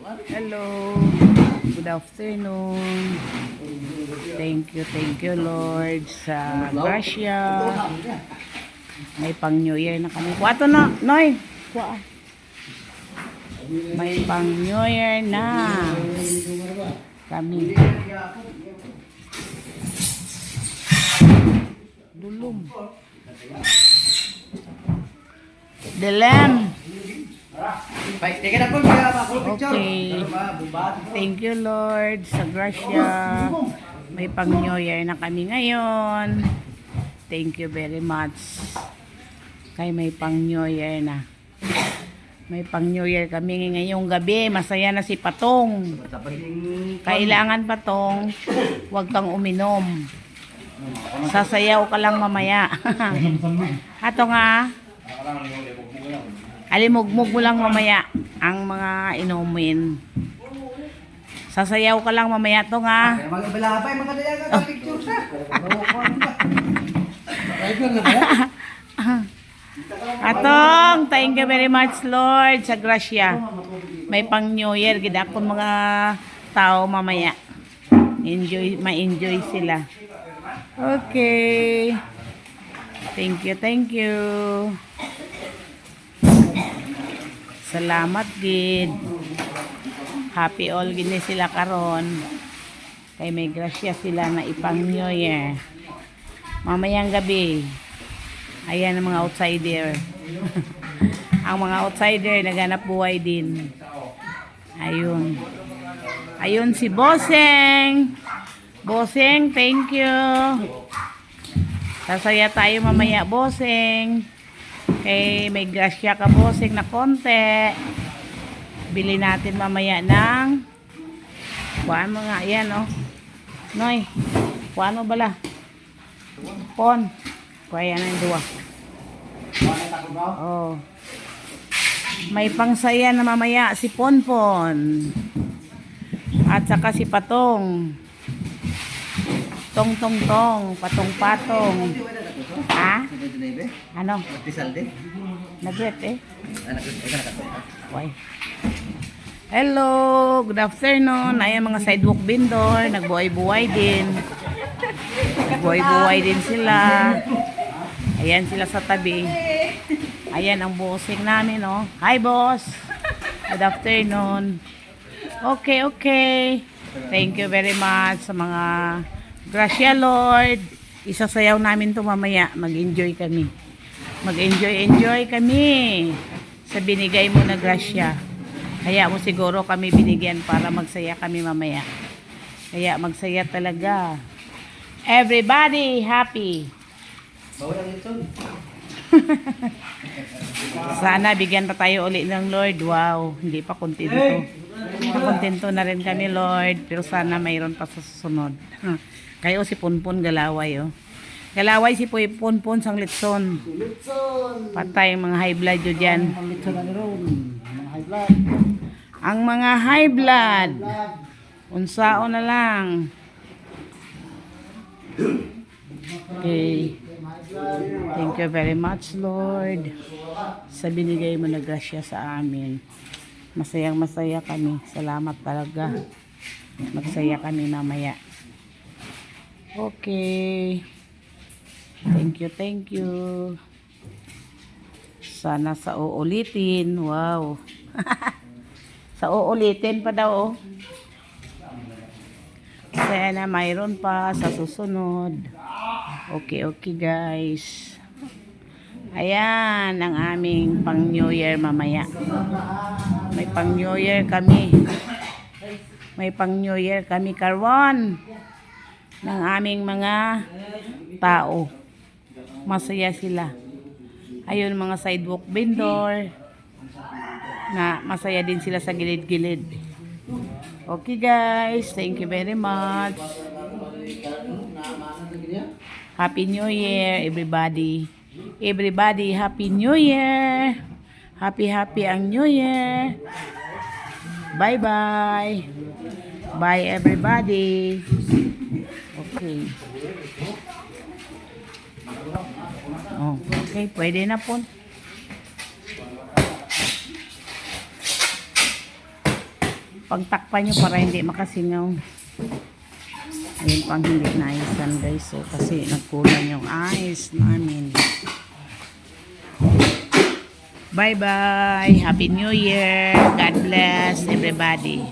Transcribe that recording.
Hello. Good afternoon. Thank you Lord sa grasya. May pang New Year na kami. Kuha to na, Noy. Kuha. May pang New Year na kami. Dulum. Delem. Okay. Thank you Lord sa grasya. May pang New Year na kami ngayon. Thank you very much. Kay may pang New Year na. May pang New Year kami ngayong gabi. Masaya na si Patong. Kailangan Patong, huwag kang uminom. Sasayaw ka lang mamaya. Ato nga. Alimugmug mo lang mamaya ang mga inumin. Sasayaw ka lang mamaya to nga. Atong, thank you very much Lord sa grasya. May pang New Year gid akong mga tao mamaya. Ma-enjoy sila. Okay. Thank you. Salamat gid. Happy all gini sila karon. Kay may grasya sila na ipang New Year. Mamayang gabi. Ayan ang mga outsider. Ang mga outsider naghanap buhay din. Ayun. Ayun si Bosseng. Bosseng, thank you. Sasaya tayo mamaya, Bosseng. Okay, may grasya ka Bosseng na konti. Bili natin mamaya ng kuhaan mo nga, yan oh. Noy, kuhaan mo bala? Pon. Kuha yan ang duwa. Oh. May pangsaya na mamaya si Ponpon. At saka si Patong. Tong, patong. Ha? Ano? Nagret eh. Why? Hello, good afternoon. Ayan mga sidewalk vendor, nagbuhay-buhay din. Nagbuhay-buhay din sila. Ayan sila sa tabi. Ayan ang bossing namin, oh. Hi, boss. Good afternoon. Okay. Thank you very much sa mga grasya, Lord. Isasayaw namin to mamaya. Mag-enjoy kami. Mag-enjoy kami sa binigay mo na grasya. Kaya mo siguro kami binigyan para magsaya kami mamaya. Kaya magsaya talaga. Everybody happy. Sana bigyan pa tayo ulit ng Lord. Wow, hindi pa kontento. Kontento na rin kami Lord. Pero sana mayroon pa sa susunod. Kayo si Punpun galaway oh. Galaway si Punpun sang litson. Patay mga high blood yun dyan. Ang mga high blood. Unsao na lang. Okay. Thank you very much Lord sa binigay mo na grasya sa amin. Masayang-masaya kami. Salamat talaga. Magsaya kami mamaya. Okay. Thank you. Sana sa uulitin. Wow. Sa uulitin pa daw oh. Sana mayroon pa sa susunod. Okay guys. Ayan ang aming pang New Year mamaya. May pang New Year kami. May pang New Year kami karon ng aming mga tao. Masaya sila. Ayun mga sidewalk vendor na masaya din sila sa gilid-gilid. Okay guys, thank you very much. Happy New Year everybody. Everybody, Happy New Year. Happy ang New Year. Bye. Bye everybody. Okay. Oh, okay, pwede na po. pagtakpan nyo para hindi makasingaw. Ayun pang hindi naisan guys. So, kasi nagkulang yung ice namin. Bye-bye. Happy New Year. God bless everybody.